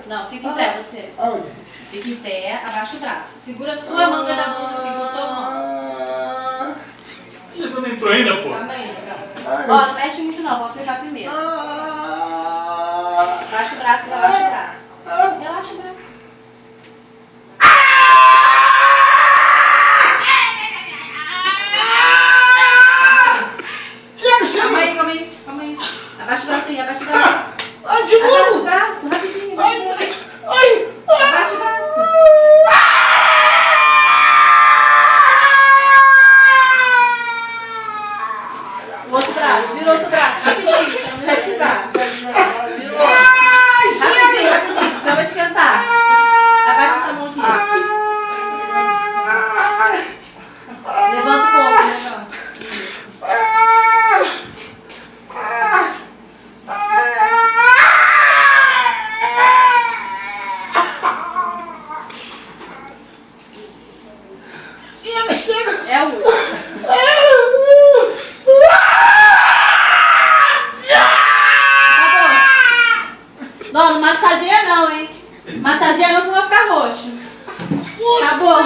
Não, fica em pé você. Aonde? Fica em pé, abaixa o braço. Segura a sua manga da blusa assim com a tua mão. Você não entrou ainda, pô? Calma aí, não. Ó, não mexe muito não, vou aplicar primeiro. Abaixa o braço, relaxa o braço. Relaxa o braço. Calma aí. Abaixa o bracinho, abaixa o braço. Abaixa o braço, rapidinho. Abaixa o braço. O outro braço, vira o outro braço, rapidinho, pra não reativar. Vira o outro. Rapidinho, senão vai esquentar. Abaixa essa mão aqui. Levanta um pouco, levanta. É o último. Não, não massageia não, hein? Massageia não, senão vai ficar roxo. Acabou.